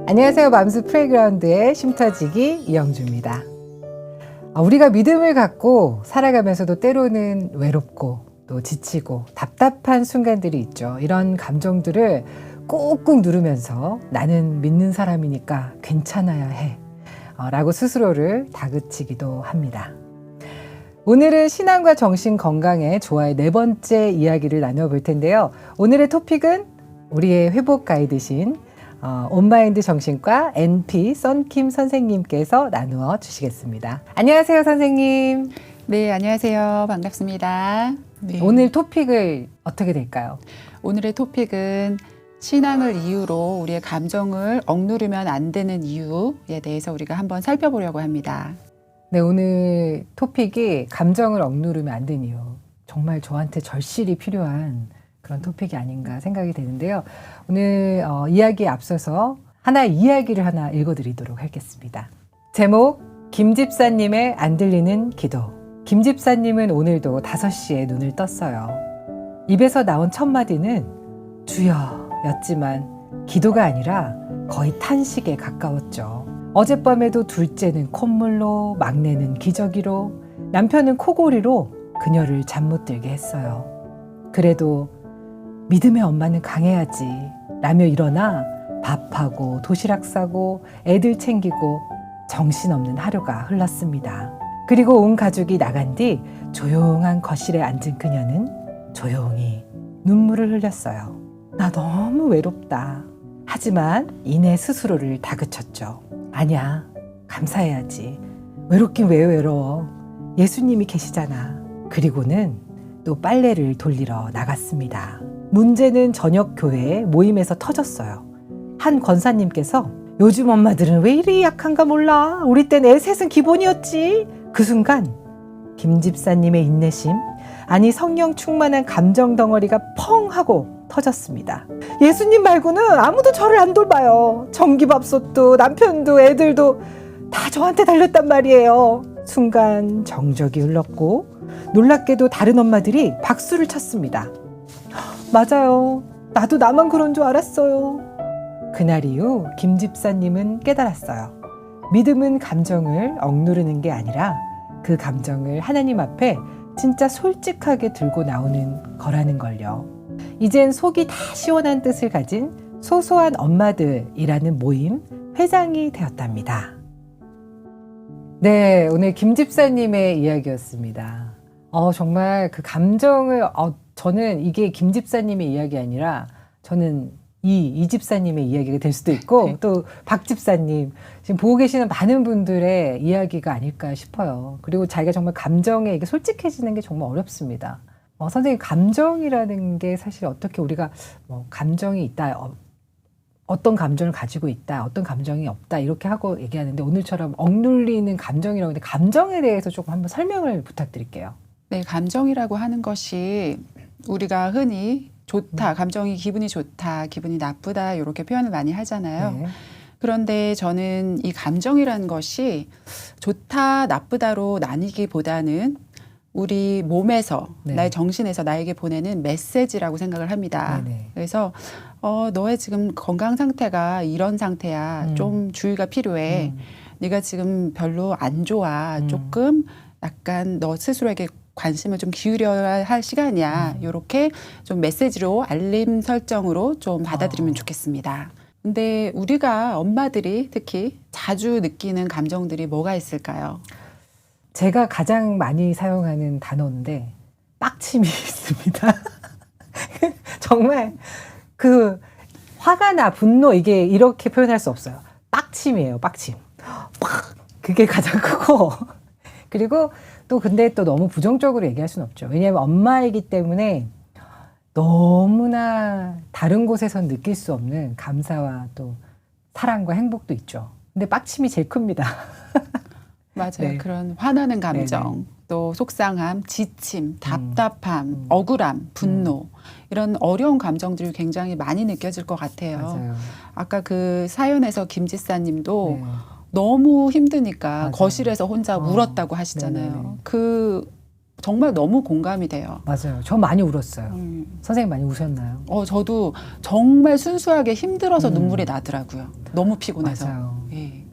안녕하세요. 맘스 프레그라운드의 쉼터지기 이영주입니다. 우리가 믿음을 갖고 살아가면서도 때로는 외롭고 또 지치고 답답한 순간들이 있죠. 이런 감정들을 꾹꾹 누르면서 나는 믿는 사람이니까 괜찮아야 해 라고 스스로를 다그치기도 합니다. 오늘은 신앙과 정신 건강의 조화의 네 번째 이야기를 나눠볼 텐데요. 오늘의 토픽은 우리의 회복 가이드신 온마인드 정신과 NP 썬킴 선생님께서 나누어 주시겠습니다. 안녕하세요, 선생님. 네, 안녕하세요. 반갑습니다. 네. 오늘 토픽을 어떻게 될까요? 오늘의 토픽은 신앙을 이유로 우리의 감정을 억누르면 안 되는 이유에 대해서 우리가 한번 살펴보려고 합니다. 네, 오늘 토픽이 감정을 억누르면 안 되는 이유. 정말 저한테 절실히 필요한 그런 토픽이 아닌가 생각이 되는데요. 오늘 이야기에 앞서서 이야기를 하나 읽어드리도록 하겠습니다. 제목, 김 집사님의 안 들리는 기도. 김 집사님은 오늘도 5시에 눈을 떴어요. 입에서 나온 첫 마디는 주여 였지만 기도가 아니라 거의 탄식에 가까웠죠. 어젯밤에도 둘째는 콧물로, 막내는 기저귀로, 남편은 코골이로 그녀를 잠 못 들게 했어요. 그래도 믿음의 엄마는 강해야지 라며 일어나 밥하고 도시락 싸고 애들 챙기고 정신없는 하루가 흘렀습니다. 그리고 온 가족이 나간 뒤 조용한 거실에 앉은 그녀는 조용히 눈물을 흘렸어요. 나 너무 외롭다. 하지만 이내 스스로를 다그쳤죠. 아니야, 감사해야지. 외롭긴 왜 외로워. 예수님이 계시잖아. 그리고는 또 빨래를 돌리러 나갔습니다. 문제는 저녁 교회 모임에서 터졌어요. 한 권사님께서 요즘 엄마들은 왜 이리 약한가 몰라. 우리 땐 애 셋은 기본이었지. 그 순간 김 집사님의 인내심, 아니 성령 충만한 감정 덩어리가 펑 하고 터졌습니다. 예수님 말고는 아무도 저를 안 돌봐요. 전기밥솥도 남편도 애들도 다 저한테 달렸단 말이에요. 순간 정적이 흘렀고 놀랍게도 다른 엄마들이 박수를 쳤습니다. 맞아요. 나도 나만 그런 줄 알았어요. 그날 이후 김 집사님은 깨달았어요. 믿음은 감정을 억누르는 게 아니라 그 감정을 하나님 앞에 진짜 솔직하게 들고 나오는 거라는 걸요. 이젠 속이 다 시원한 뜻을 가진 소소한 엄마들이라는 모임 회장이 되었답니다. 네, 오늘 김 집사님의 이야기였습니다. 정말 그 감정을 저는 이게 김 집사님의 이야기 아니라 저는 이 집사님의 이야기가 될 수도 있고 네. 또 박 집사님 지금 보고 계시는 많은 분들의 이야기가 아닐까 싶어요. 그리고 자기가 정말 감정에 이게 솔직해지는 게 정말 어렵습니다. 선생님, 감정이라는 게 사실 어떻게 우리가 감정이 있다, 어떤 감정을 가지고 있다, 어떤 감정이 없다 이렇게 하고 얘기하는데 오늘처럼 억눌리는 감정이라고 하는데 감정에 대해서 조금 한번 설명을 부탁드릴게요. 네, 감정이라고 하는 것이 우리가 흔히 좋다, 감정이 기분이 좋다, 기분이 나쁘다 이렇게 표현을 많이 하잖아요. 네. 그런데 저는 이 감정이라는 것이 좋다, 나쁘다로 나뉘기보다는 우리 몸에서, 네. 나의 정신에서 나에게 보내는 메시지라고 생각을 합니다. 네네. 그래서 너의 지금 건강 상태가 이런 상태야. 좀 주의가 필요해. 네가 지금 별로 안 좋아. 조금 약간 너 스스로에게 관심을 좀 기울여야 할 시간이야. 이렇게 좀 메시지로 알림 설정으로 좀 받아들이면 좋겠습니다. 근데 우리가 엄마들이 특히 자주 느끼는 감정들이 뭐가 있을까요? 제가 가장 많이 사용하는 단어인데 빡침이 있습니다. 정말 그 화가 나, 분노 이게 이렇게 표현할 수 없어요. 빡침이에요, 빡침. 그게 가장 크고 그리고 또 근데 또 너무 부정적으로 얘기할 수는 없죠. 왜냐하면 엄마이기 때문에 너무나 다른 곳에선 느낄 수 없는 감사와 또 사랑과 행복도 있죠. 근데 빡침이 제일 큽니다. 맞아요. 네. 그런 화나는 감정, 네네. 또 속상함, 지침, 답답함, 억울함, 분노 이런 어려운 감정들이 굉장히 많이 느껴질 것 같아요. 맞아요. 아까 그 사연에서 김 지사님도 네. 너무 힘드니까 맞아요. 거실에서 혼자 울었다고 하시잖아요. 네네네. 그 정말 너무 공감이 돼요. 맞아요. 저 많이 울었어요. 선생님 많이 우셨나요? 저도 정말 순수하게 힘들어서 눈물이 나더라고요. 너무 피곤해서. 맞아요. 예.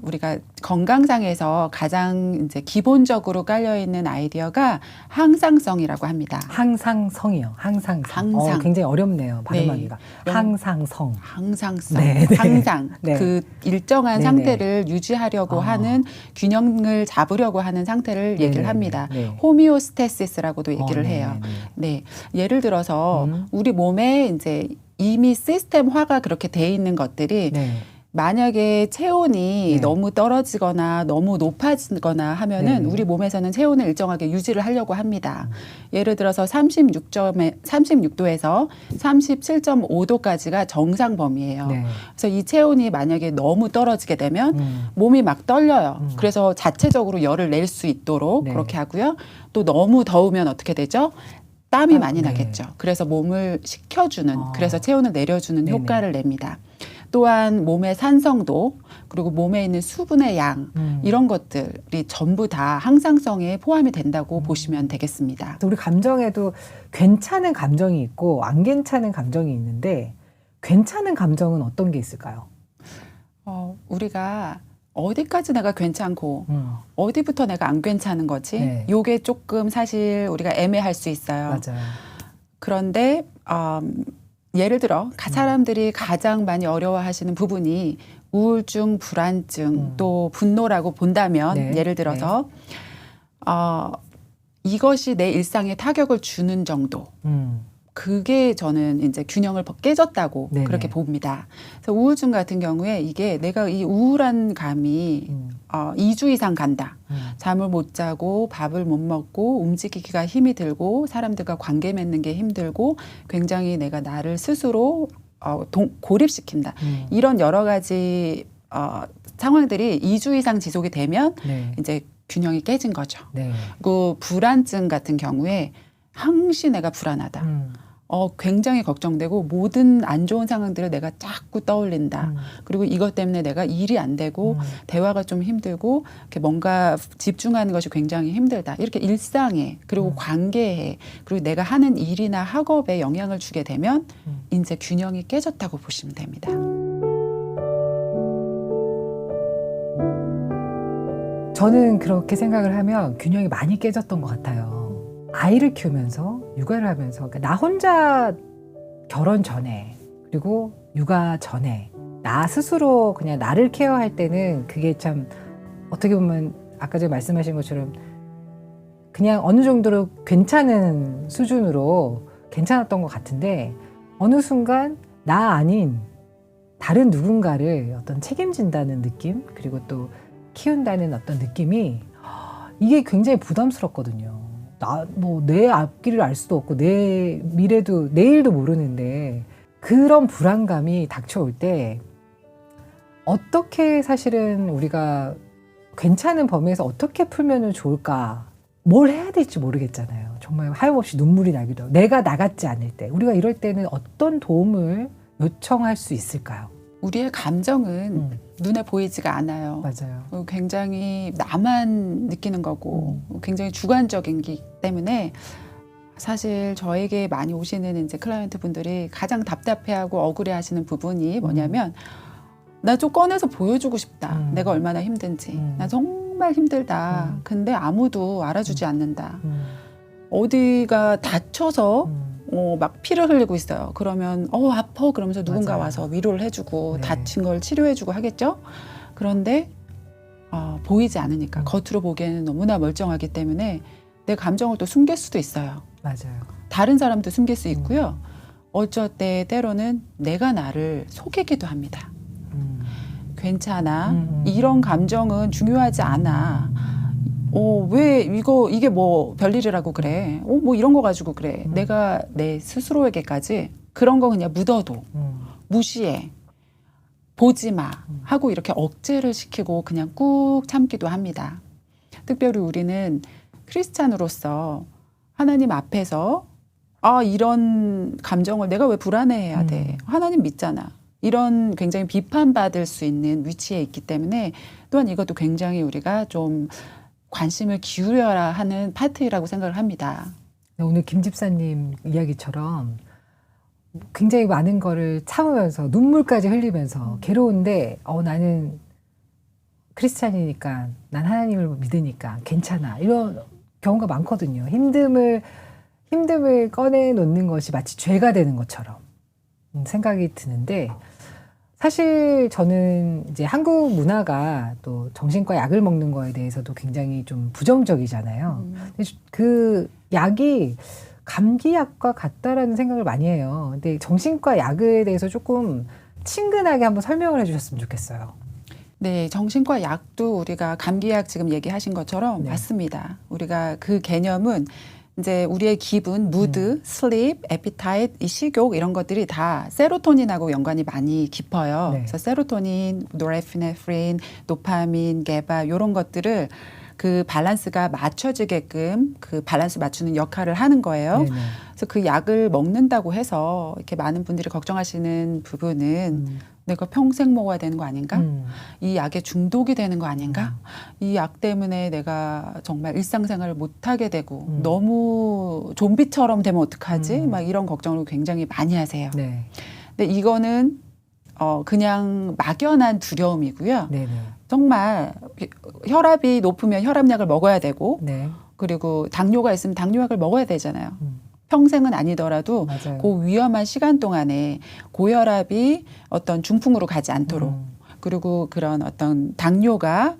우리가 건강상에서 가장 이제 기본적으로 깔려 있는 아이디어가 항상성이라고 합니다. 항상성이요. 항상성. 항상. 굉장히 어렵네요. 발음하기가. 네. 항상성. 항상성. 네, 네. 항상. 네. 그 일정한 네네. 상태를 유지하려고 하는 균형을 잡으려고 하는 상태를 네네. 얘기를 합니다. 네. 호미오스테시스라고도 얘기를 네, 해요. 네. 네. 예를 들어서 우리 몸에 이제 이미 시스템화가 그렇게 돼 있는 것들이 네. 만약에 체온이 네. 너무 떨어지거나 너무 높아지거나 하면은 네. 우리 몸에서는 체온을 일정하게 유지를 하려고 합니다. 예를 들어서 36도에서 37.5도까지가 정상 범위예요. 네. 그래서 이 체온이 만약에 너무 떨어지게 되면 몸이 막 떨려요. 그래서 자체적으로 열을 낼 수 있도록 네. 그렇게 하고요. 또 너무 더우면 어떻게 되죠? 땀이 많이 네. 나겠죠. 그래서 몸을 식혀주는, 그래서 체온을 내려주는 네네. 효과를 냅니다. 또한 몸의 산성도, 그리고 몸에 있는 수분의 양, 이런 것들이 전부 다 항상성에 포함이 된다고 보시면 되겠습니다. 우리 감정에도 괜찮은 감정이 있고 안 괜찮은 감정이 있는데 괜찮은 감정은 어떤 게 있을까요? 우리가 어디까지 내가 괜찮고 어디부터 내가 안 괜찮은 거지? 네. 요게 조금 사실 우리가 애매할 수 있어요. 맞아요. 그런데 예를 들어 사람들이 가장 많이 어려워하시는 부분이 우울증, 불안증, 또 분노라고 본다면 네. 예를 들어서 이것이 내 일상에 타격을 주는 정도. 그게 저는 이제 균형을 깨졌다고 네네. 그렇게 봅니다. 그래서 우울증 같은 경우에 이게 내가 이 우울한 감이 2주 이상 간다. 잠을 못 자고 밥을 못 먹고 움직이기가 힘이 들고 사람들과 관계 맺는 게 힘들고 굉장히 내가 나를 스스로 고립시킨다. 이런 여러 가지 상황들이 2주 이상 지속이 되면 네. 이제 균형이 깨진 거죠. 네. 그 불안증 같은 경우에 항시 내가 불안하다. 굉장히 걱정되고 모든 안 좋은 상황들을 내가 자꾸 떠올린다. 그리고 이것 때문에 내가 일이 안 되고 대화가 좀 힘들고 이렇게 뭔가 집중하는 것이 굉장히 힘들다. 이렇게 일상에 그리고 관계에 그리고 내가 하는 일이나 학업에 영향을 주게 되면 이제 균형이 깨졌다고 보시면 됩니다. 저는 그렇게 생각을 하면 균형이 많이 깨졌던 것 같아요. 아이를 키우면서 육아를 하면서 그러니까 나 혼자 결혼 전에 그리고 육아 전에 나 스스로 그냥 나를 케어할 때는 그게 참 어떻게 보면 아까 전에 말씀하신 것처럼 그냥 어느 정도로 괜찮은 수준으로 괜찮았던 것 같은데 어느 순간 나 아닌 다른 누군가를 어떤 책임진다는 느낌 그리고 또 키운다는 어떤 느낌이 이게 굉장히 부담스럽거든요. 내 앞길을 알 수도 없고 내 미래도 내일도 모르는데 그런 불안감이 닥쳐올 때 어떻게 사실은 우리가 괜찮은 범위에서 어떻게 풀면 좋을까? 뭘 해야 될지 모르겠잖아요. 정말 하염없이 눈물이 나기도 하고 내가 나같지 않을 때 우리가 이럴 때는 어떤 도움을 요청할 수 있을까요? 우리의 감정은 눈에 보이지가 않아요. 맞아요. 굉장히 나만 느끼는 거고 굉장히 주관적이기 때문에 사실 저에게 많이 오시는 이제 클라이언트 분들이 가장 답답해하고 억울해하시는 부분이 뭐냐면 나 좀 꺼내서 보여주고 싶다. 내가 얼마나 힘든지. 나 정말 힘들다. 근데 아무도 알아주지 않는다. 어디가 다쳐서 막 피를 흘리고 있어요. 그러면 아파 그러면서 누군가 맞아요. 와서 위로를 해주고 네. 다친 걸 치료해주고 하겠죠. 그런데 보이지 않으니까 겉으로 보기에는 너무나 멀쩡하기 때문에 내 감정을 또 숨길 수도 있어요. 맞아요. 다른 사람도 숨길 수 있고요. 어쩔 때 때로는 내가 나를 속이기도 합니다. 괜찮아. 이런 감정은 중요하지 않아. 왜 이게 뭐 별일이라고 그래. 뭐 이런 거 가지고 그래. 내가 내 스스로에게까지 그런 거 그냥 묻어도 무시해. 보지 마. 하고 이렇게 억제를 시키고 그냥 꾹 참기도 합니다. 특별히 우리는 크리스찬으로서 하나님 앞에서 이런 감정을 내가 왜 불안해해야 돼. 하나님 믿잖아. 이런 굉장히 비판받을 수 있는 위치에 있기 때문에 또한 이것도 굉장히 우리가 좀 관심을 기울여야 하는 파트라고 생각을 합니다. 오늘 김 집사님 이야기처럼 굉장히 많은 거를 참으면서 눈물까지 흘리면서 괴로운데 나는 크리스찬이니까 난 하나님을 믿으니까 괜찮아 이런 경우가 많거든요. 힘듦을 꺼내놓는 것이 마치 죄가 되는 것처럼 생각이 드는데 사실 저는 이제 한국 문화가 또 정신과 약을 먹는 거에 대해서도 굉장히 좀 부정적이잖아요. 근데 그 약이 감기약과 같다라는 생각을 많이 해요. 근데 정신과 약에 대해서 조금 친근하게 한번 설명을 해주셨으면 좋겠어요. 네, 정신과 약도 우리가 감기약 지금 얘기하신 것처럼 네. 맞습니다. 우리가 그 개념은 이제 우리의 기분, 무드, 슬립, 에피타이트, 이 식욕 이런 것들이 다 세로토닌하고 연관이 많이 깊어요. 네. 그래서 세로토닌, 노르에피네프린, 도파민, 게바 이런 것들을 그 밸런스가 맞춰지게끔 그 밸런스 맞추는 역할을 하는 거예요. 네네. 그래서 그 약을 먹는다고 해서 이렇게 많은 분들이 걱정하시는 부분은 내가 평생 먹어야 되는 거 아닌가? 이 약에 중독이 되는 거 아닌가? 이 약 때문에 내가 정말 일상생활을 못하게 되고 너무 좀비처럼 되면 어떡하지? 막 이런 걱정을 굉장히 많이 하세요. 네. 근데 이거는 그냥 막연한 두려움이고요. 네네. 정말 혈압이 높으면 혈압약을 먹어야 되고 네. 그리고 당뇨가 있으면 당뇨약을 먹어야 되잖아요. 평생은 아니더라도 맞아요. 그 위험한 시간 동안에 고혈압이 어떤 중풍으로 가지 않도록 그리고 그런 어떤 당뇨가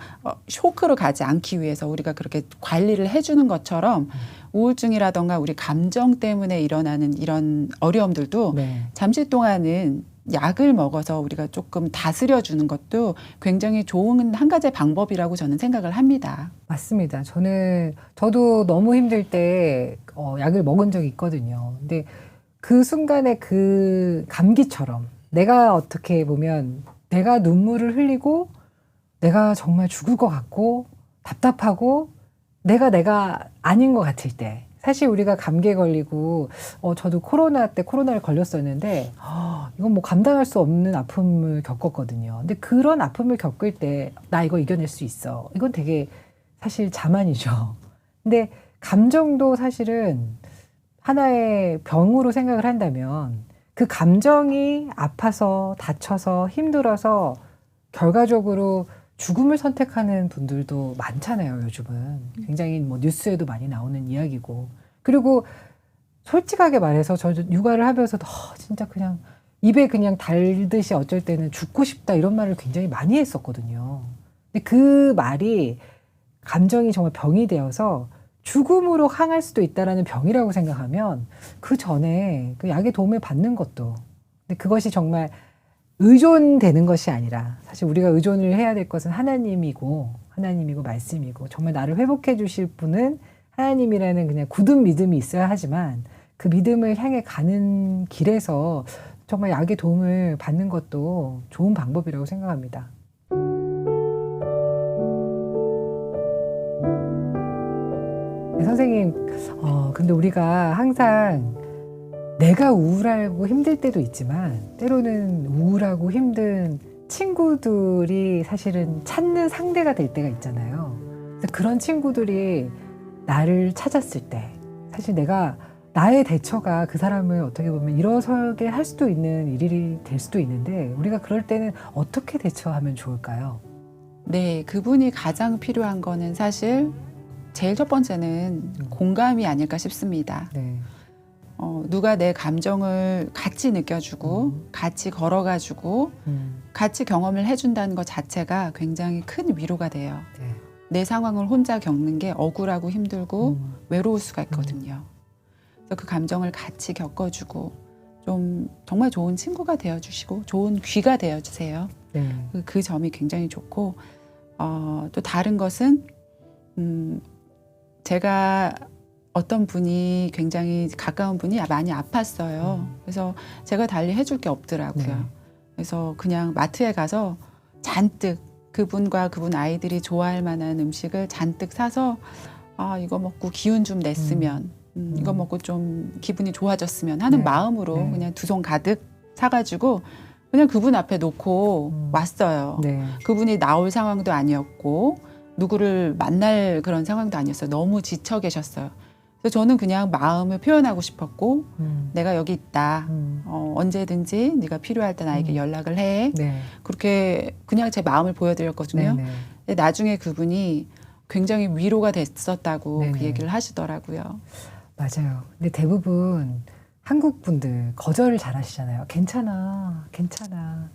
쇼크로 가지 않기 위해서 우리가 그렇게 관리를 해주는 것처럼 우울증이라던가 우리 감정 때문에 일어나는 이런 어려움들도 네. 잠시 동안은 약을 먹어서 우리가 조금 다스려주는 것도 굉장히 좋은 한 가지의 방법이라고 저는 생각을 합니다. 맞습니다. 저도 너무 힘들 때 약을 먹은 적이 있거든요. 근데 그 순간에 그 감기처럼 내가 어떻게 보면 내가 눈물을 흘리고 내가 정말 죽을 것 같고 답답하고 내가 아닌 것 같을 때 사실 우리가 감기에 걸리고 저도 코로나 때 코로나를 걸렸었는데 이건 뭐 감당할 수 없는 아픔을 겪었거든요. 근데 그런 아픔을 겪을 때 나 이거 이겨낼 수 있어. 이건 되게 사실 자만이죠. 근데 감정도 사실은 하나의 병으로 생각을 한다면 그 감정이 아파서 다쳐서 힘들어서 결과적으로 죽음을 선택하는 분들도 많잖아요, 요즘은. 굉장히 뭐 뉴스에도 많이 나오는 이야기고. 그리고 솔직하게 말해서 저 육아를 하면서도 진짜 그냥 입에 그냥 달듯이 어쩔 때는 죽고 싶다 이런 말을 굉장히 많이 했었거든요. 근데 그 말이 감정이 정말 병이 되어서 죽음으로 향할 수도 있다라는 병이라고 생각하면 그 전에 그 약의 도움을 받는 것도 근데 그것이 정말 의존되는 것이 아니라 사실 우리가 의존을 해야 될 것은 하나님이고 말씀이고 정말 나를 회복해 주실 분은 하나님이라는 그냥 굳은 믿음이 있어야 하지만 그 믿음을 향해 가는 길에서 정말 약의 도움을 받는 것도 좋은 방법이라고 생각합니다. 네, 선생님, 근데 우리가 항상 내가 우울하고 힘들 때도 있지만 때로는 우울하고 힘든 친구들이 사실은 찾는 상대가 될 때가 있잖아요. 그래서 그런 친구들이 나를 찾았을 때 사실 나의 대처가 그 사람을 어떻게 보면 일어서게 할 수도 있는 일이 될 수도 있는데 우리가 그럴 때는 어떻게 대처하면 좋을까요? 네, 그분이 가장 필요한 거는 사실 제일 첫 번째는 공감이 아닐까 싶습니다. 네. 누가 내 감정을 같이 느껴주고 같이 걸어가지고 같이 경험을 해준다는 것 자체가 굉장히 큰 위로가 돼요. 네. 내 상황을 혼자 겪는 게 억울하고 힘들고 외로울 수가 있거든요. 그래서 그 감정을 같이 겪어주고 좀 정말 좋은 친구가 되어주시고 좋은 귀가 되어주세요. 네. 그 점이 굉장히 좋고 또 다른 것은 제가 어떤 분이 굉장히 가까운 분이 많이 아팠어요. 그래서 제가 달리 해줄 게 없더라고요. 네. 그래서 그냥 마트에 가서 잔뜩 그분과 그분 아이들이 좋아할 만한 음식을 잔뜩 사서 이거 먹고 기운 좀 냈으면 이거 먹고 좀 기분이 좋아졌으면 하는 네. 마음으로 네. 그냥 두 손 가득 사가지고 그냥 그분 앞에 놓고 왔어요. 네. 그분이 나올 상황도 아니었고 누구를 만날 그런 상황도 아니었어요. 너무 지쳐 계셨어요. 그래서 저는 그냥 마음을 표현하고 싶었고 내가 여기 있다. 언제든지 네가 필요할 때 나에게 연락을 해. 네. 그렇게 그냥 제 마음을 보여드렸거든요. 네네. 근데 나중에 그분이 굉장히 위로가 됐었다고 네네. 그 얘기를 하시더라고요. 맞아요. 근데 대부분 한국 분들 거절을 잘 하시잖아요. 괜찮아, 괜찮아.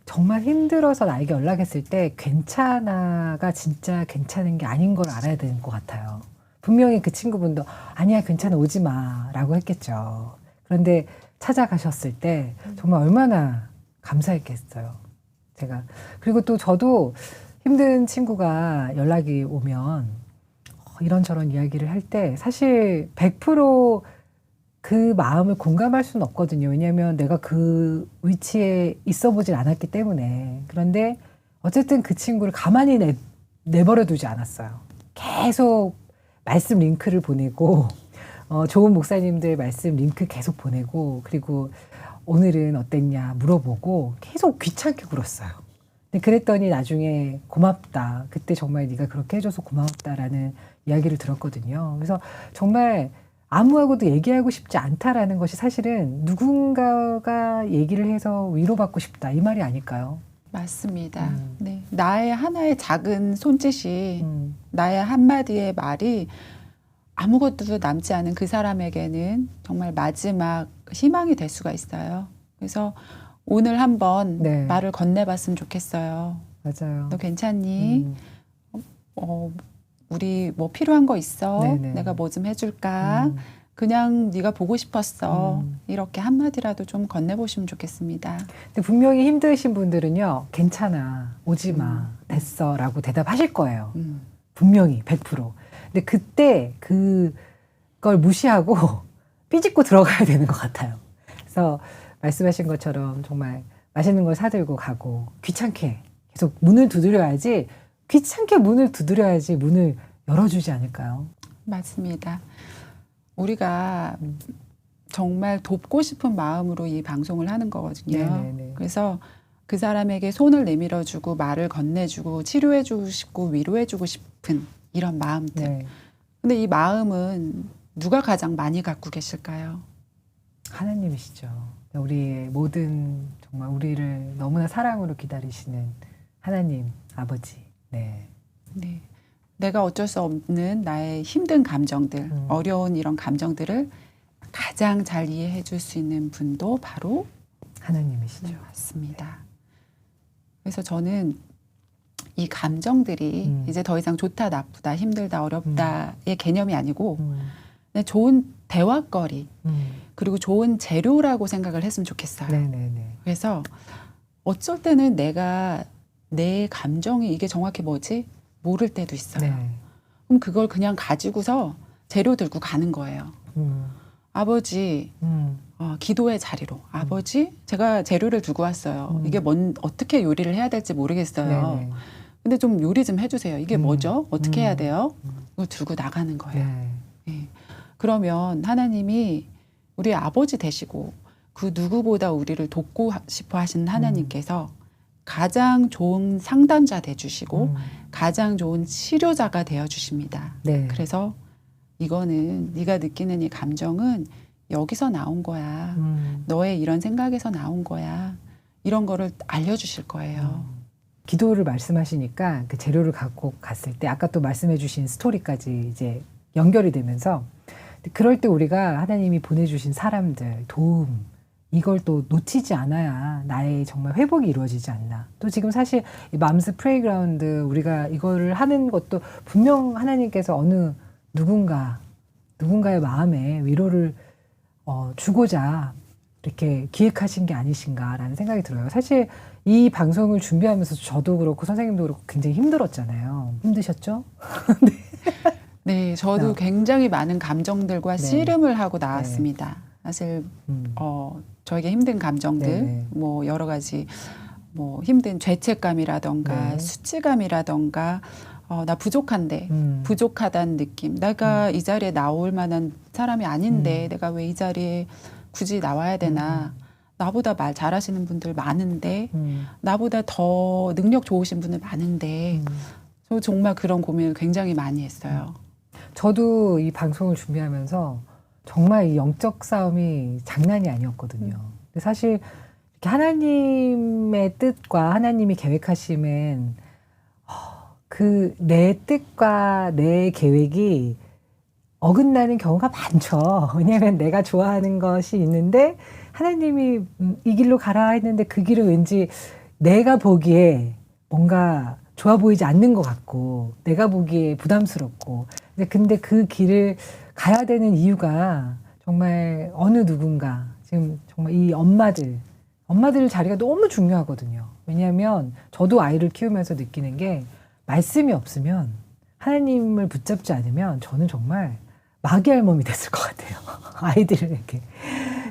정말 힘들어서 나에게 연락했을 때 괜찮아가 진짜 괜찮은 게 아닌 걸 알아야 되는 것 같아요. 분명히 그 친구분도 아니야, 괜찮아, 오지 마 라고 했겠죠. 그런데 찾아가셨을 때 정말 얼마나 감사했겠어요. 제가. 그리고 또 저도 힘든 친구가 연락이 오면 이런저런 이야기를 할 때 사실 100% 그 마음을 공감할 수는 없거든요. 왜냐하면 내가 그 위치에 있어 보질 않았기 때문에. 그런데 어쨌든 그 친구를 가만히 내버려 두지 않았어요. 계속 말씀 링크를 보내고 좋은 목사님들 말씀 링크 계속 보내고 그리고 오늘은 어땠냐 물어보고 계속 귀찮게 굴었어요. 근데 그랬더니 나중에 고맙다. 그때 정말 네가 그렇게 해줘서 고마웠다라는 이야기를 들었거든요. 그래서 정말 아무하고도 얘기하고 싶지 않다라는 것이 사실은 누군가가 얘기를 해서 위로받고 싶다 이 말이 아닐까요? 맞습니다. 네. 나의 하나의 작은 손짓이 나의 한마디의 말이 아무것도 남지 않은 그 사람에게는 정말 마지막 희망이 될 수가 있어요. 그래서 오늘 한번 네. 말을 건네봤으면 좋겠어요. 맞아요. 너 괜찮니? 우리 뭐 필요한 거 있어? 네네. 내가 뭐 좀 해줄까? 그냥 네가 보고 싶었어. 이렇게 한마디라도 좀 건네보시면 좋겠습니다. 근데 분명히 힘드신 분들은요. 괜찮아. 오지 마. 됐어. 라고 대답하실 거예요. 분명히 100%. 근데 그때 그걸 무시하고 삐짓고 들어가야 되는 것 같아요. 그래서 말씀하신 것처럼 정말 맛있는 걸 사들고 가고 귀찮게 계속 문을 두드려야지 귀찮게 문을 두드려야지 문을 열어주지 않을까요? 맞습니다. 우리가 정말 돕고 싶은 마음으로 이 방송을 하는 거거든요. 네네네. 그래서 그 사람에게 손을 내밀어주고 말을 건네주고 치료해주고 싶고 위로해주고 싶은 이런 마음들. 네. 근데 이 마음은 누가 가장 많이 갖고 계실까요? 하나님이시죠. 우리의 모든 정말 우리를 너무나 사랑으로 기다리시는 하나님 아버지. 네. 네. 내가 어쩔 수 없는 나의 힘든 감정들, 어려운 이런 감정들을 가장 잘 이해해 줄 수 있는 분도 바로 하나님이시죠. 맞습니다. 그래서 저는 이 감정들이 이제 더 이상 좋다, 나쁘다, 힘들다, 어렵다의 개념이 아니고 그냥 좋은 대화거리 그리고 좋은 재료라고 생각을 했으면 좋겠어요. 네네네. 그래서 어쩔 때는 내가 내 감정이 이게 정확히 뭐지? 모를 때도 있어요. 네. 그럼 그걸 그냥 가지고서 재료 들고 가는 거예요. 아버지, 기도의 자리로. 아버지, 제가 재료를 두고 왔어요. 이게 어떻게 요리를 해야 될지 모르겠어요. 네네. 근데 좀 요리 좀 해주세요. 이게 뭐죠? 어떻게 해야 돼요? 이걸 들고 나가는 거예요. 네. 네. 그러면 하나님이 우리 아버지 되시고 그 누구보다 우리를 돕고 싶어 하시는 하나님께서 가장 좋은 상담자 되주시고 가장 좋은 치료자가 되어주십니다. 네. 그래서 이거는 네가 느끼는 이 감정은 여기서 나온 거야. 너의 이런 생각에서 나온 거야. 이런 거를 알려주실 거예요. 기도를 말씀하시니까 그 재료를 갖고 갔을 때 아까 또 말씀해 주신 스토리까지 이제 연결이 되면서 그럴 때 우리가 하나님이 보내주신 사람들, 도움 이걸 또 놓치지 않아야 나의 정말 회복이 이루어지지 않나. 또 지금 사실 이 맘스 프레이그라운드 우리가 이거를 하는 것도 분명 하나님께서 어느 누군가의 마음에 위로를 주고자 이렇게 기획하신 게 아니신가라는 생각이 들어요. 사실 이 방송을 준비하면서 저도 그렇고 선생님도 그렇고 굉장히 힘들었잖아요. 힘드셨죠? 네, 저도 굉장히 많은 감정들과 네. 씨름을 하고 나왔습니다. 사실 저에게 힘든 감정들, 네네. 뭐 여러 가지 뭐 힘든 죄책감이라던가 네. 수치감이라던가 나 부족한데 부족하다는 느낌. 내가 이 자리에 나올 만한 사람이 아닌데 내가 왜 이 자리에 굳이 나와야 되나. 나보다 말 잘하시는 분들 많은데 나보다 더 능력 좋으신 분들 많은데 저 정말 그런 고민을 굉장히 많이 했어요. 저도 이 방송을 준비하면서 정말 이 영적 싸움이 장난이 아니었거든요. 근데 사실 이렇게 하나님의 뜻과 하나님이 계획하심은 그 내 뜻과 내 계획이 어긋나는 경우가 많죠. 왜냐하면 내가 좋아하는 것이 있는데 하나님이 이 길로 가라 했는데 그 길은 왠지 내가 보기에 뭔가 좋아 보이지 않는 것 같고 내가 보기에 부담스럽고 근데 그 길을 가야 되는 이유가 정말 어느 누군가 지금 정말 이 엄마들 자리가 너무 중요하거든요. 왜냐하면 저도 아이를 키우면서 느끼는 게 말씀이 없으면 하나님을 붙잡지 않으면 저는 정말 마귀 할멈이 됐을 것 같아요. 아이들에게.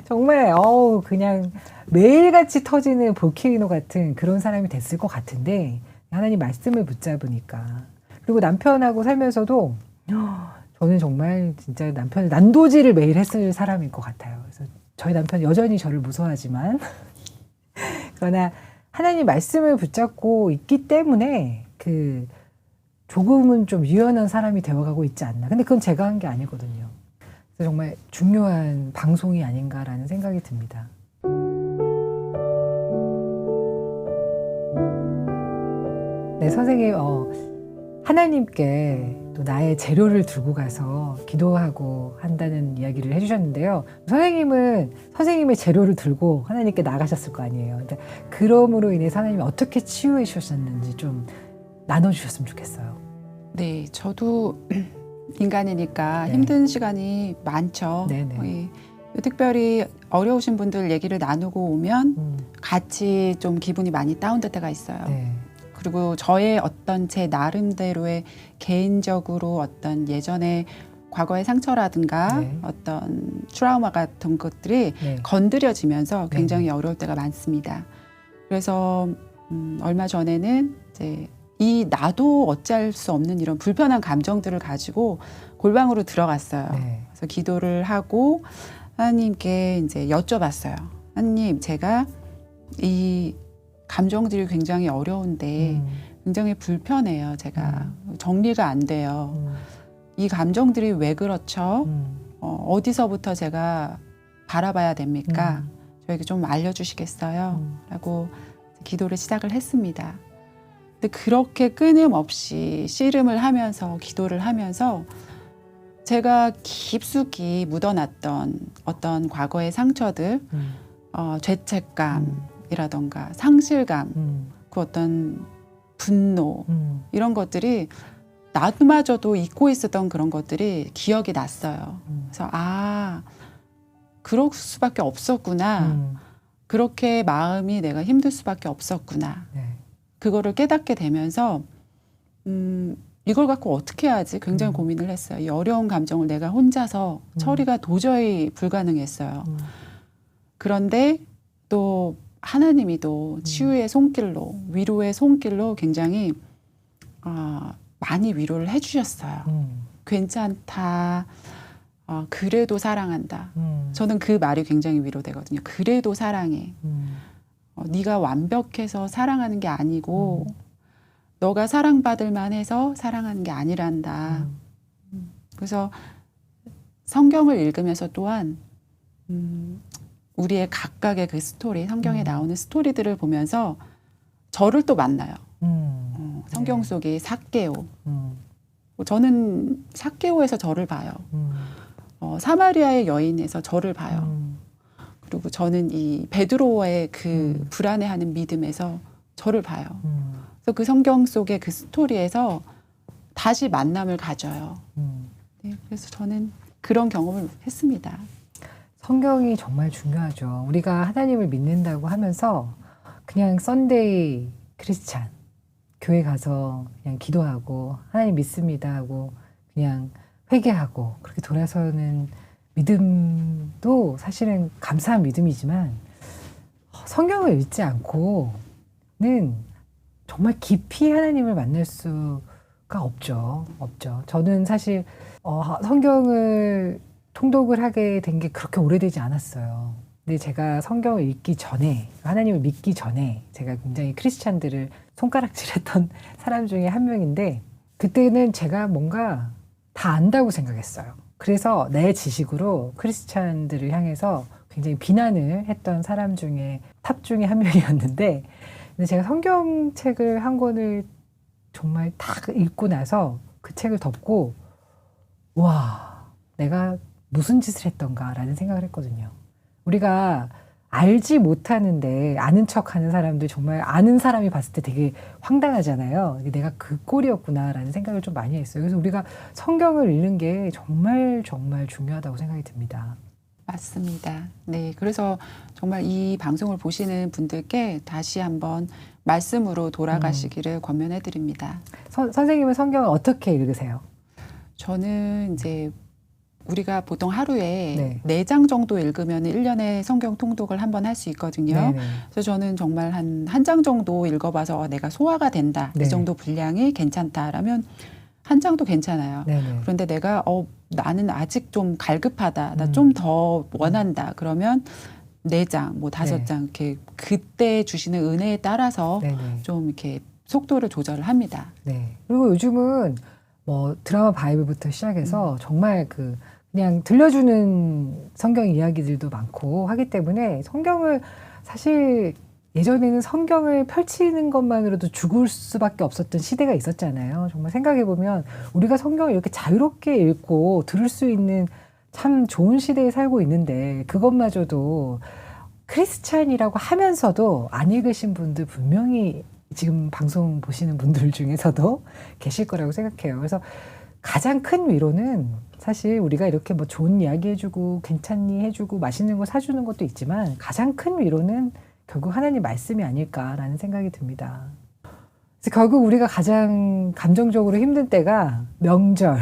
정말 그냥 매일같이 터지는 볼케이노 같은 그런 사람이 됐을 것 같은데 하나님 말씀을 붙잡으니까. 그리고 남편하고 살면서도 저는 정말 진짜 남편을 난도질을 매일 했을 사람일 것 같아요. 그래서 저희 남편 여전히 저를 무서워하지만 그러나 하나님 말씀을 붙잡고 있기 때문에 그 조금은 좀 유연한 사람이 되어가고 있지 않나. 근데 그건 제가 한 게 아니거든요. 그래서 정말 중요한 방송이 아닌가라는 생각이 듭니다. 네, 선생님, 하나님께 또 나의 재료를 들고 가서 기도하고 한다는 이야기를 해주셨는데요. 선생님은 선생님의 재료를 들고 하나님께 나가셨을 거 아니에요. 근데 그럼으로 인해서 하나님이 어떻게 치유해 주셨는지 좀 나눠주셨으면 좋겠어요. 네, 저도 인간이니까 네. 힘든 시간이 많죠. 네네. 특별히 어려우신 분들 얘기를 나누고 오면 같이 좀 기분이 많이 다운될 때가 있어요. 네. 그리고 저의 어떤 제 나름대로의 개인적으로 어떤 예전에 과거의 상처라든가 네. 어떤 트라우마 같은 것들이 네. 건드려지면서 굉장히 어려울 때가 많습니다. 그래서 얼마 전에는 이제 나도 어찌할 수 없는 이런 불편한 감정들을 가지고 골방으로 들어갔어요. 네. 그래서 기도를 하고 하나님께 이제 여쭤봤어요. 하나님, 제가 이 감정들이 굉장히 어려운데 굉장히 불편해요. 제가 정리가 안 돼요. 이 감정들이 왜 그렇죠? 어디서부터 제가 바라봐야 됩니까? 저에게 좀 알려주시겠어요? 라고 기도를 시작을 했습니다. 근데 그렇게 끊임없이 씨름을 하면서 기도를 하면서 제가 깊숙이 묻어놨던 어떤 과거의 상처들, 죄책감이라던가 상실감, 그 어떤 분노 이런 것들이 나도마저도 잊고 있었던 그런 것들이 기억이 났어요. 그래서 그럴 수밖에 없었구나. 그렇게 마음이 내가 힘들 수밖에 없었구나. 네. 그거를 깨닫게 되면서 이걸 갖고 어떻게 하지? 굉장히 고민을 했어요. 이 어려운 감정을 내가 혼자서 처리가 도저히 불가능했어요. 그런데 또 하나님이 또 치유의 손길로 위로의 손길로 굉장히 많이 위로를 해주셨어요. 괜찮다. 그래도 사랑한다. 저는 그 말이 굉장히 위로되거든요. 그래도 사랑해. 네가 완벽해서 사랑하는 게 아니고 너가 사랑받을 만해서 사랑하는 게 아니란다. 그래서 성경을 읽으면서 또한 우리의 각각의 그 스토리, 성경에 나오는 스토리들을 보면서 저를 또 만나요. 성경 속의 삭개오. 저는 삭개오에서 저를 봐요. 사마리아의 여인에서 저를 봐요. 그리고 저는 이 베드로의 그 불안해하는 믿음에서 저를 봐요. 그래서 그 성경 속의 그 스토리에서 다시 만남을 가져요. 네, 그래서 저는 그런 경험을 했습니다. 성경이 정말 중요하죠. 우리가 하나님을 믿는다고 하면서 그냥 썬데이 크리스찬 교회 가서 그냥 기도하고 하나님 믿습니다 하고 그냥 회개하고 그렇게 돌아서는 믿음도 사실은 감사한 믿음이지만 성경을 읽지 않고는 정말 깊이 하나님을 만날 수가 없죠. 저는 사실 성경을 통독을 하게 된 게 그렇게 오래되지 않았어요. 근데 제가 성경을 읽기 전에 하나님을 믿기 전에 제가 굉장히 크리스찬들을 손가락질했던 사람 중에 한 명인데 그때는 제가 뭔가 다 안다고 생각했어요. 그래서 내 지식으로 크리스찬들을 향해서 굉장히 비난을 했던 사람 중에 탑 중에 한 명이었는데, 근데 제가 성경책을 한 권을 정말 다 읽고 나서 그 책을 덮고 와, 내가 무슨 짓을 했던가라는 생각을 했거든요. 우리가 알지 못하는데 아는 척하는 사람들, 정말 아는 사람이 봤을 때 되게 황당하잖아요. 내가 그 꼴이었구나라는 생각을 좀 많이 했어요. 그래서 우리가 성경을 읽는 게 정말 정말 중요하다고 생각이 듭니다. 맞습니다. 네, 그래서 정말 이 방송을 보시는 분들께 다시 한번 말씀으로 돌아가시기를 권면해 드립니다. 선생님은 성경을 어떻게 읽으세요? 저는 이제 우리가 보통 하루에 네. 4장 정도 읽으면 1년에 성경 통독을 한번 할 수 있거든요. 네네. 그래서 저는 정말 한 장 정도 읽어봐서 내가 소화가 된다. 네. 이 정도 분량이 괜찮다라면 한 장도 괜찮아요. 네네. 그런데 내가 나는 아직 좀 갈급하다. 나 좀 더 원한다. 그러면 4장, 뭐 5장 이렇게 그때 주시는 은혜에 따라서 네네. 좀 이렇게 속도를 조절을 합니다. 네. 그리고 요즘은 뭐 드라마 바이블부터 시작해서 정말 그냥 들려주는 성경 이야기들도 많고 하기 때문에 성경을 사실 예전에는 성경을 펼치는 것만으로도 죽을 수밖에 없었던 시대가 있었잖아요. 정말 생각해보면 우리가 성경을 이렇게 자유롭게 읽고 들을 수 있는 참 좋은 시대에 살고 있는데 그것마저도 크리스찬이라고 하면서도 안 읽으신 분들 분명히 지금 방송 보시는 분들 중에서도 계실 거라고 생각해요. 그래서 가장 큰 위로는 사실 우리가 이렇게 뭐 좋은 이야기 해주고 괜찮니 해주고 맛있는 거 사주는 것도 있지만 가장 큰 위로는 결국 하나님 말씀이 아닐까라는 생각이 듭니다. 그래서 결국 우리가 가장 감정적으로 힘든 때가 명절,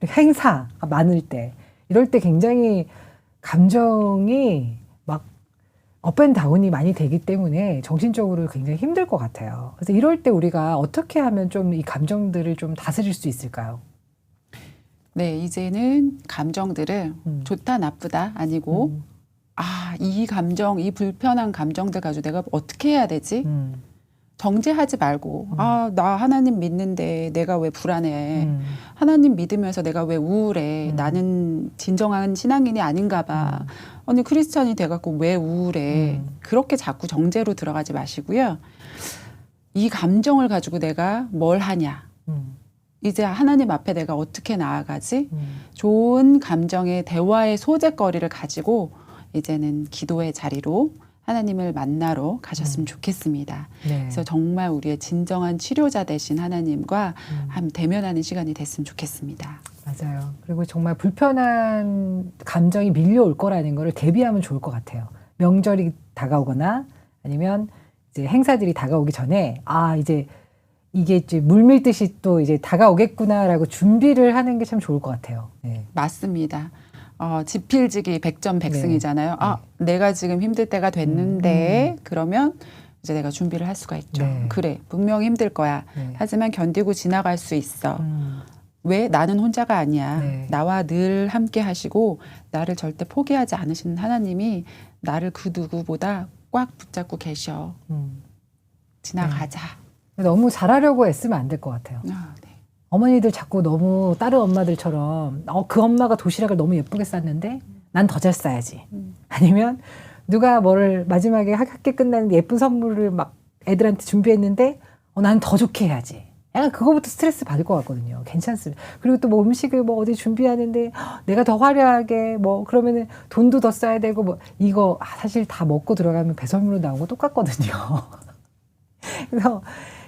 행사가 많을 때, 이럴 때 굉장히 감정이 막 업앤다운이 많이 되기 때문에 정신적으로 굉장히 힘들 것 같아요. 그래서 이럴 때 우리가 어떻게 하면 좀 이 감정들을 좀 다스릴 수 있을까요? 네, 이제는 감정들을 좋다 나쁘다 아니고 이 감정, 이 불편한 감정들 가지고 내가 어떻게 해야 되지? 정죄하지 말고 나 하나님 믿는데 내가 왜 불안해? 하나님 믿으면서 내가 왜 우울해? 나는 진정한 신앙인이 아닌가 봐. 아니 크리스찬이 돼갖고 왜 우울해? 그렇게 자꾸 정죄로 들어가지 마시고요. 이 감정을 가지고 내가 뭘 하냐? 이제 하나님 앞에 내가 어떻게 나아가지? 좋은 감정의 대화의 소재거리를 가지고 이제는 기도의 자리로 하나님을 만나러 가셨으면 좋겠습니다. 네. 그래서 정말 우리의 진정한 치료자 되신 하나님과 대면하는 시간이 됐으면 좋겠습니다. 맞아요. 그리고 정말 불편한 감정이 밀려올 거라는 거를 대비하면 좋을 것 같아요. 명절이 다가오거나 아니면 이제 행사들이 다가오기 전에 이제 이게 이제 물밀듯이 또 이제 다가오겠구나라고 준비를 하는 게 참 좋을 것 같아요. 네. 맞습니다. 지필지기 백전백승이잖아요. 내가 지금 힘들 때가 됐는데 그러면 이제 내가 준비를 할 수가 있죠. 네. 그래, 분명히 힘들 거야. 네. 하지만 견디고 지나갈 수 있어. 왜? 나는 혼자가 아니야. 네. 나와 늘 함께 하시고 나를 절대 포기하지 않으시는 하나님이 나를 그 누구보다 꽉 붙잡고 계셔. 지나가자. 너무 잘하려고 애쓰면 안 될 것 같아요. 네. 어머니들 자꾸 너무 다른 엄마들처럼 그 엄마가 도시락을 너무 예쁘게 쌌는데 난 더 잘 싸야지. 아니면 누가 뭐를 마지막에 학기 끝나는 예쁜 선물을 막 애들한테 준비했는데 난 더 좋게 해야지. 약간 그거부터 스트레스 받을 것 같거든요. 괜찮습니다. 그리고 또 뭐 음식을 뭐 어디 준비하는데 내가 더 화려하게 뭐 그러면은 돈도 더 써야 되고 뭐 이거 사실 다 먹고 들어가면 배설물로 나온 거 똑같거든요. 그래서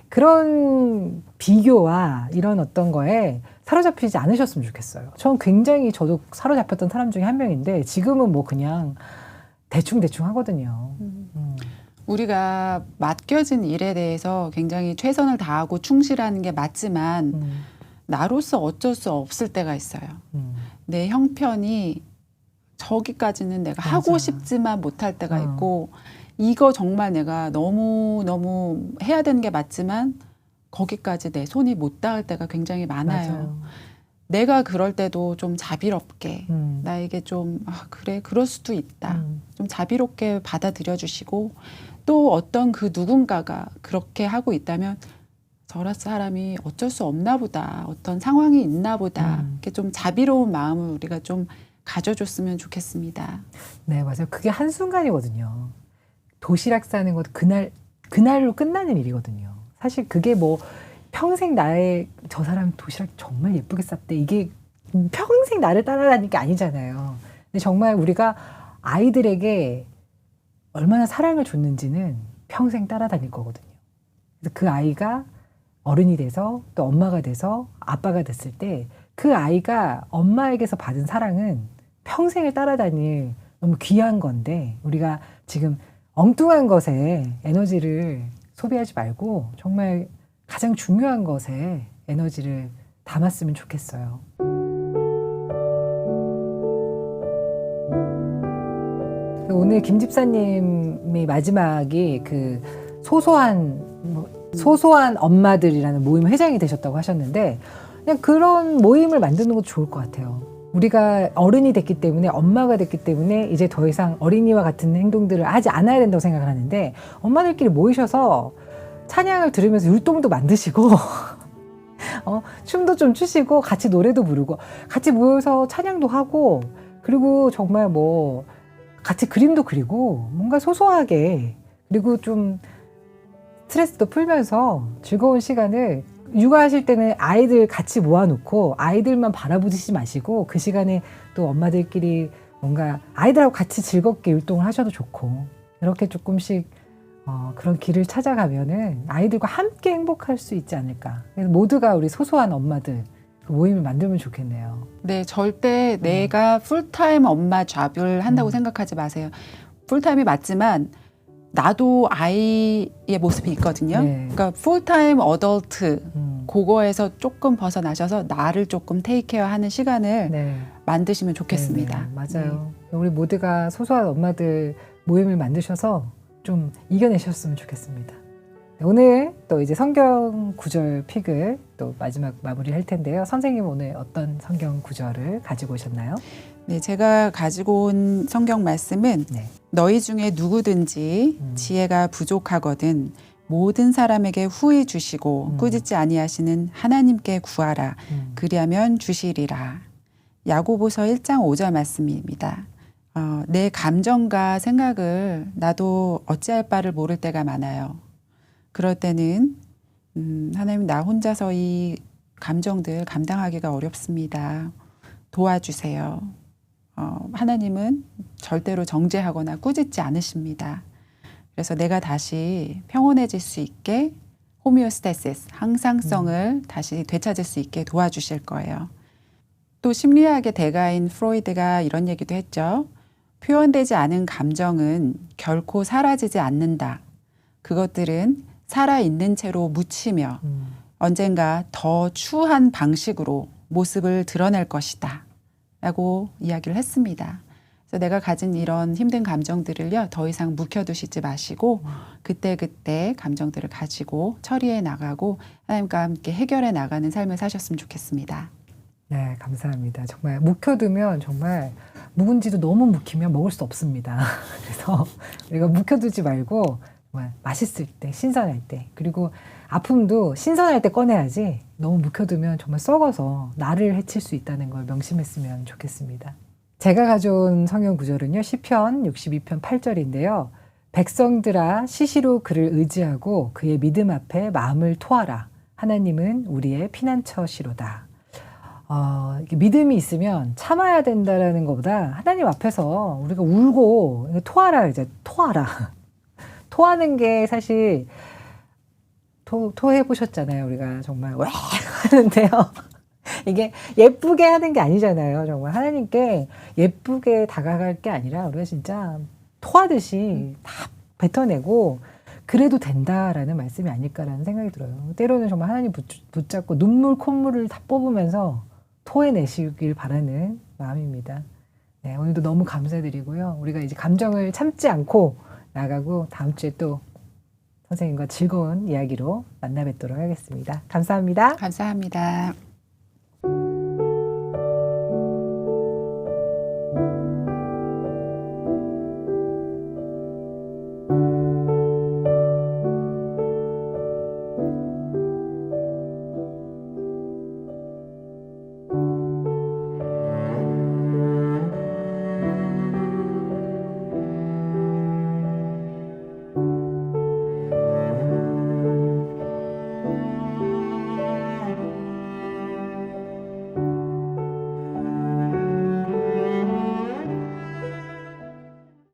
그런 비교와 이런 어떤 거에 사로잡히지 않으셨으면 좋겠어요. 저도 사로잡혔던 사람 중에 한 명인데 지금은 뭐 그냥 대충 하거든요. 우리가 맡겨진 일에 대해서 굉장히 최선을 다하고 충실하는 게 맞지만 나로서 어쩔 수 없을 때가 있어요. 내 형편이 저기까지는 내가 하고 싶지만 못할 때가 있고 이거 정말 내가 너무 해야 되는 게 맞지만 거기까지 내 손이 못 닿을 때가 굉장히 많아요. 맞아요. 내가 그럴 때도 좀 자비롭게 나에게 좀 그래 그럴 수도 있다. 좀 자비롭게 받아들여 주시고 또 어떤 그 누군가가 그렇게 하고 있다면 저 사람이 어쩔 수 없나 보다. 어떤 상황이 있나 보다. 이렇게 좀 자비로운 마음을 우리가 좀 가져줬으면 좋겠습니다. 네, 맞아요. 그게 한순간이거든요. 도시락 싸는 것도 그날로 끝나는 일이거든요. 사실 그게 뭐 평생 나의 저 사람 도시락 정말 예쁘게 쌌대. 이게 평생 나를 따라다니는 게 아니잖아요. 근데 정말 우리가 아이들에게 얼마나 사랑을 줬는지는 평생 따라다닐 거거든요. 그래서 그 아이가 어른이 돼서 또 엄마가 돼서 아빠가 됐을 때 그 아이가 엄마에게서 받은 사랑은 평생을 따라다닐 너무 귀한 건데 우리가 지금 엉뚱한 것에 에너지를 소비하지 말고 정말 가장 중요한 것에 에너지를 담았으면 좋겠어요. 오늘 김 집사님이 마지막이 그 소소한 엄마들이라는 모임 회장이 되셨다고 하셨는데 그냥 그런 모임을 만드는 것도 좋을 것 같아요. 우리가 어른이 됐기 때문에 엄마가 됐기 때문에 이제 더 이상 어린이와 같은 행동들을 하지 않아야 된다고 생각을 하는데 엄마들끼리 모이셔서 찬양을 들으면서 율동도 만드시고 춤도 좀 추시고 같이 노래도 부르고 같이 모여서 찬양도 하고 그리고 정말 뭐 같이 그림도 그리고 뭔가 소소하게 그리고 좀 스트레스도 풀면서 즐거운 시간을 육아하실 때는 아이들 같이 모아놓고 아이들만 바라보지 마시고 그 시간에 또 엄마들끼리 뭔가 아이들하고 같이 즐겁게 율동을 하셔도 좋고 이렇게 조금씩 그런 길을 찾아가면은 아이들과 함께 행복할 수 있지 않을까. 그래서 모두가 우리 소소한 엄마들 그 모임을 만들면 좋겠네요. 네, 절대 내가 풀타임 엄마 잡을 한다고 생각하지 마세요. 풀타임이 맞지만 나도 아이의 모습이 있거든요. 네. 그러니까 풀타임 어덜트 그거에서 조금 벗어나셔서 나를 조금 테이크케어하는 시간을 네. 만드시면 좋겠습니다. 네, 맞아요. 우리 모두가 소소한 엄마들 모임을 만드셔서 좀 이겨내셨으면 좋겠습니다. 오늘 또 이제 성경 구절 픽을 또 마지막 마무리할 텐데요. 선생님 오늘 어떤 성경 구절을 가지고 오셨나요? 네, 제가 가지고 온 성경 말씀은 네. 너희 중에 누구든지 지혜가 부족하거든 모든 사람에게 후히 주시고 꾸짖지 아니하시는 하나님께 구하라. 그리하면 주시리라. 야고보서 1장 5절 말씀입니다. 내 감정과 생각을 나도 어찌할 바를 모를 때가 많아요. 그럴 때는 하나님 나 혼자서 이 감정들 감당하기가 어렵습니다. 도와주세요. 하나님은 절대로 정죄하거나 꾸짖지 않으십니다. 그래서 내가 다시 평온해질 수 있게 호미오스테시스, 항상성을 다시 되찾을 수 있게 도와주실 거예요. 또 심리학의 대가인 프로이드가 이런 얘기도 했죠. 표현되지 않은 감정은 결코 사라지지 않는다. 그것들은 살아있는 채로 묻히며 언젠가 더 추한 방식으로 모습을 드러낼 것이다. 라고 이야기를 했습니다. 그래서 내가 가진 이런 힘든 감정들을요, 더 이상 묵혀두시지 마시고 그때그때 감정들을 가지고 처리해 나가고 하나님과 함께 해결해 나가는 삶을 사셨으면 좋겠습니다. 네, 감사합니다. 정말 묵혀두면 정말 묵은지도 너무 묵히면 먹을 수 없습니다. 그래서 우리가 묵혀두지 말고 정말 맛있을 때, 신선할 때, 그리고 아픔도 신선할 때 꺼내야지 너무 묵혀두면 정말 썩어서 나를 해칠 수 있다는 걸 명심했으면 좋겠습니다. 제가 가져온 성경 구절은요. 시편 62편 8절인데요. 백성들아 시시로 그를 의지하고 그의 믿음 앞에 마음을 토하라. 하나님은 우리의 피난처시로다. 믿음이 있으면 참아야 된다라는 것보다 하나님 앞에서 우리가 울고 토하라 이제 토하라. 토하는 게 사실 토해 보셨잖아요. 우리가 정말 왜 하는데요. 이게 예쁘게 하는 게 아니잖아요. 정말 하나님께 예쁘게 다가갈 게 아니라 우리가 진짜 토하듯이 다 뱉어내고 그래도 된다라는 말씀이 아닐까라는 생각이 들어요. 때로는 정말 하나님 붙잡고 눈물 콧물을 다 뽑으면서 토해내시길 바라는 마음입니다. 네, 오늘도 너무 감사드리고요. 우리가 이제 감정을 참지 않고 나가고 다음 주에 또 선생님과 즐거운 이야기로 만나 뵙도록 하겠습니다. 감사합니다. 감사합니다.